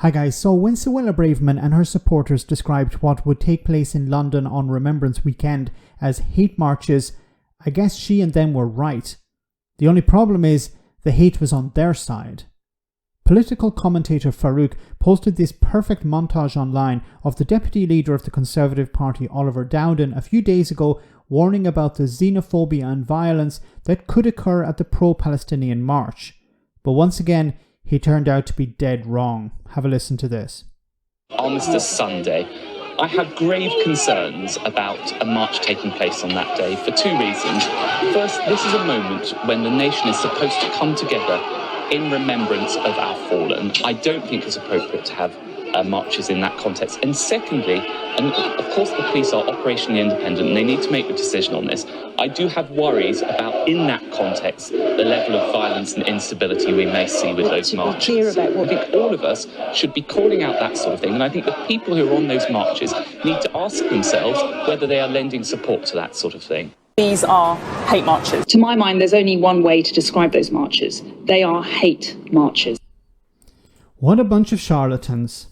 Hi guys, so when Suella Braverman and her supporters described what would take place in London on Remembrance Weekend as hate marches, I guess she and them were right. The only problem is the hate was on their side. Political commentator Farouk posted this perfect montage online of the deputy leader of the Conservative Party, Oliver Dowden, a few days ago warning about the xenophobia and violence that could occur at the pro-Palestinian march. But once again, he turned out to be dead wrong. Have a listen to this. Armistice Sunday, I have grave concerns about a march taking place on that day for two reasons. First, this is a moment when the nation is supposed to come together in remembrance of our fallen. I don't think it's appropriate to have marches in that context. And secondly, and of course the police are operationally independent and they need to make the decision on this, I do have worries about, in that context, the level of violence and instability we may see with those marches. I think all of us should be calling out that sort of thing, and I think the people who are on those marches need to ask themselves whether they are lending support to that sort of thing. These are hate marches. To my mind, there's only one way to describe those marches. They are hate marches. What a bunch of charlatans.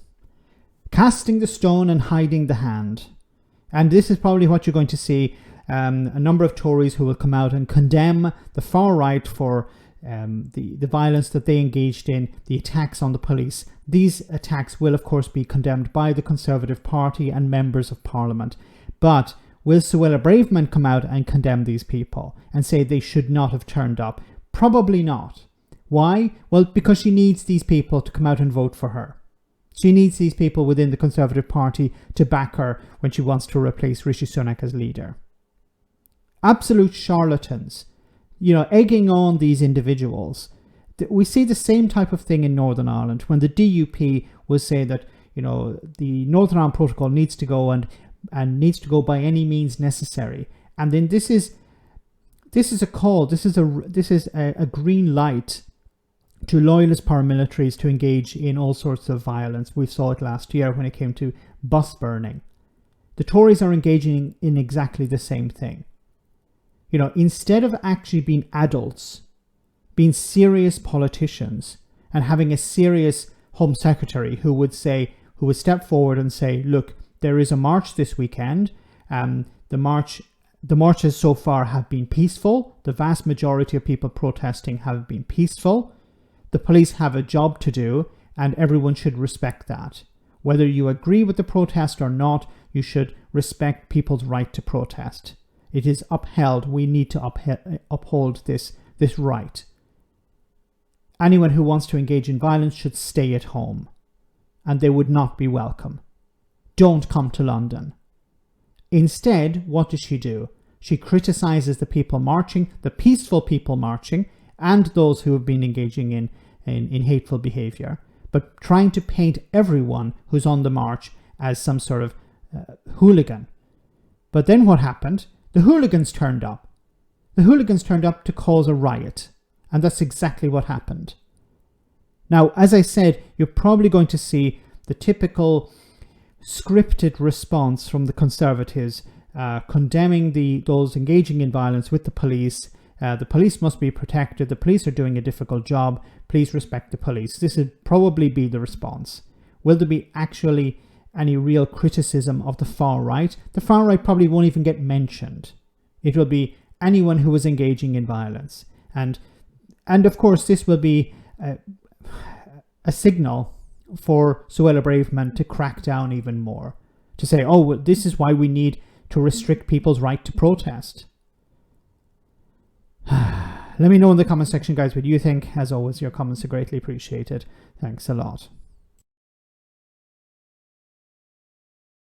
Casting the stone and hiding the hand. And this is probably what you're going to see. A number of Tories who will come out and condemn the far right for the violence that they engaged in, the attacks on the police. These attacks will of course be condemned by the Conservative Party and members of Parliament. But will Suella Braverman come out and condemn these people and say they should not have turned up? Probably not. Why? Well, because she needs these people to come out and vote for her. She needs these people within the Conservative Party to back her when she wants to replace Rishi Sunak as leader. Absolute charlatans, egging on these individuals. We see the same type of thing in Northern Ireland when the DUP will say that, the Northern Ireland Protocol needs to go and needs to go by any means necessary. And then this is a call, this is a green light to loyalist paramilitaries to engage in all sorts of violence. We saw it last year when it came to bus burning. The Tories are engaging in exactly the same thing. Instead of actually being adults, being serious politicians, and having a serious Home Secretary who would step forward and say, look, there is a march this weekend. The marches so far have been peaceful. The vast majority of people protesting have been peaceful. The police have a job to do, and everyone should respect that. Whether you agree with the protest or not, you should respect people's right to protest. It is upheld. We need to uphold this right. Anyone who wants to engage in violence should stay at home, and they would not be welcome. Don't come to London. Instead, what does she do? She criticizes the people marching, the peaceful people marching, and those who have been engaging in hateful behavior, but trying to paint everyone who's on the march as some sort of hooligan. But then what happened? The hooligans turned up. The hooligans turned up to cause a riot, and that's exactly what happened. Now, as I said, you're probably going to see the typical scripted response from the Conservatives condemning those engaging in violence with the police. The police must be protected. The police are doing a difficult job. Please respect the police. This would probably be the response. Will there be actually any real criticism of the far right? The far right probably won't even get mentioned. It will be anyone who is engaging in violence. And of course, this will be a signal for Suella Braverman to crack down even more. To say, oh, well, this is why we need to restrict people's right to protest. Let me know in the comment section, guys, what you think. As always, your comments are greatly appreciated. Thanks a lot.